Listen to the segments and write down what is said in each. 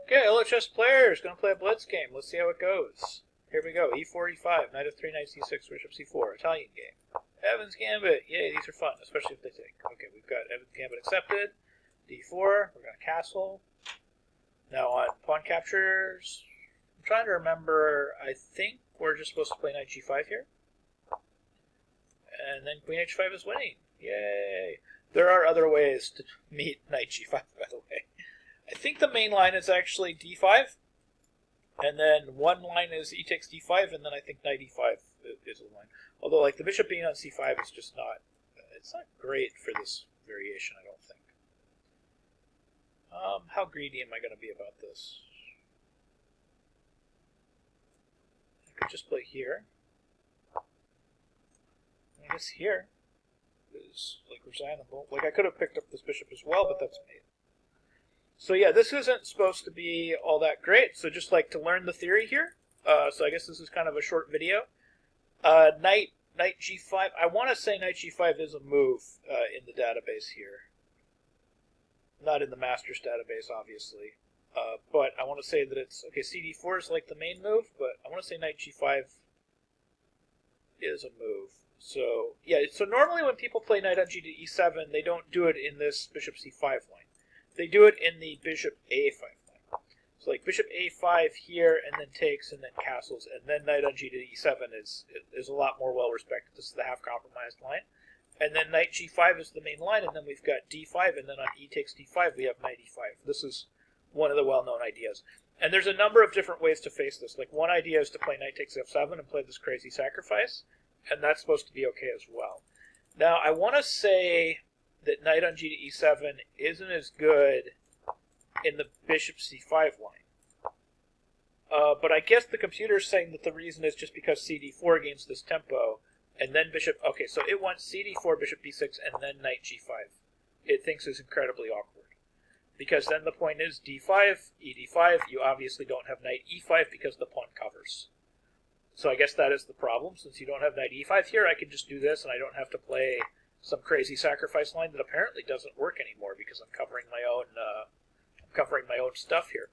Okay, LHS players gonna play a blitz game. Let's see how it goes. Here we go. E4, E5, knight f3, knight c6, bishop c4. Italian game. Evans gambit. Yay, these are fun, especially if they take. Okay, we've got Evans gambit accepted. D4. We're gonna castle. Now on pawn captures, I'm trying to remember. I think we're just supposed to play knight g5 here, and then queen h5 is winning. Yay! There are other ways to meet knight g5, by the way. I think the main line is actually d5, and then one line is e takes d5, and then I think knight e5 is a line. Although, like, the bishop being on c5 is just not, it's not great for this variation, I don't think. How greedy am I going to be about this? I could just play here. I guess here is, like, resignable. Like, I could have picked up this bishop as well, but that's made. So yeah, this isn't supposed to be all that great. So just like to learn the theory here. So I guess this is kind of a short video. Knight g5. I want to say knight g5 is a move in the database here. Not in the master's database, obviously. But I want to say that it's... Okay, cd4 is like the main move, but I want to say knight g5 is a move. So yeah, so normally when people play knight on g to e7, they don't do it in this bishop c5 line. They do it in the bishop a5 line. So like bishop a5 here, and then takes, and then castles, and then knight on g to e7 is a lot more well respected. This is the half compromised line. And then knight g5 is the main line, and then we've got d5, and then on e takes d5 we have knight e5. This is one of the well-known ideas. And there's a number of different ways to face this. Like one idea is to play knight takes f7 and play this crazy sacrifice, and that's supposed to be okay as well. Now I want to say that knight on g to e7 isn't as good in the bishop c5 line. But I guess the computer's saying that the reason is just because cd4 gains this tempo, and then bishop... Okay, so it wants cd4, bishop b6, and then knight g5. It thinks is incredibly awkward. Because then the point is d5, ed5, you obviously don't have knight e5 because the pawn covers. So I guess that is the problem. Since you don't have knight e5 here, I can just do this, and I don't have to play some crazy sacrifice line that apparently doesn't work anymore because I'm covering my own stuff here.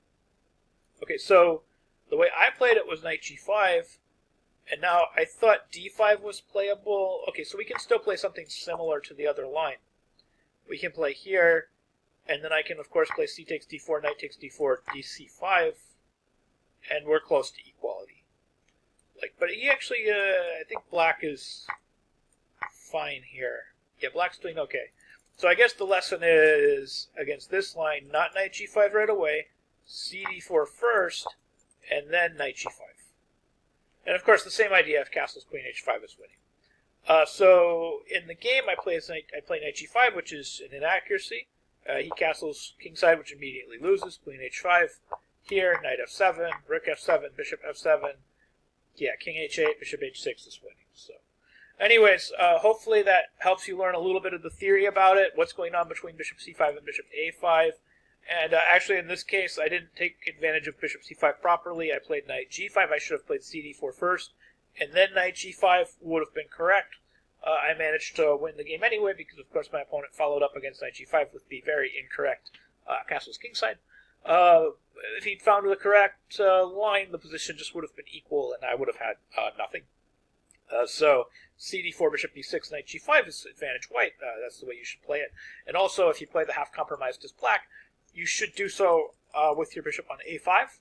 Okay, so the way I played it was knight g5, and now I thought d5 was playable. Okay, so we can still play something similar to the other line. We can play here, and then I can of course play c takes d4, knight takes d4, dc5, and we're close to equality. Like, but he actually, I think black is fine here. Yeah, black's doing okay. So I guess the lesson is, against this line, not knight g5 right away, cd4 first, and then knight g5. And of course, the same idea if castles queen h5 is winning. So in the game, I play knight g5, which is an inaccuracy. He castles kingside, which immediately loses, queen h5. Here, knight f7, rook f7, bishop f7. Yeah, king h8, bishop h6 is winning. So, anyways, hopefully that helps you learn a little bit of the theory about it, what's going on between bishop c5 and bishop a5. And actually, in this case, I didn't take advantage of bishop c5 properly. I played knight g5. I should have played cd4 first, and then knight g5 would have been correct. I managed to win the game anyway because, of course, my opponent followed up against knight g5 with the very incorrect castles kingside. If he'd found the correct line, the position just would have been equal, and I would have had nothing. So cd4, bishop b6, knight g5 is advantage white. That's the way you should play it. And also, if you play the half compromised as black, you should do so with your bishop on a5.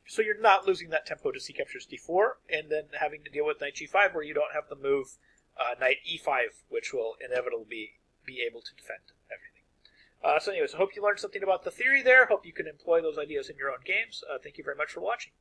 So you're not losing that tempo to c captures d4, and then having to deal with knight g5 where you don't have the move knight e5, which will inevitably be able to defend everything. So anyways, I hope you learned something about the theory there. Hope you can employ those ideas in your own games. Thank you very much for watching.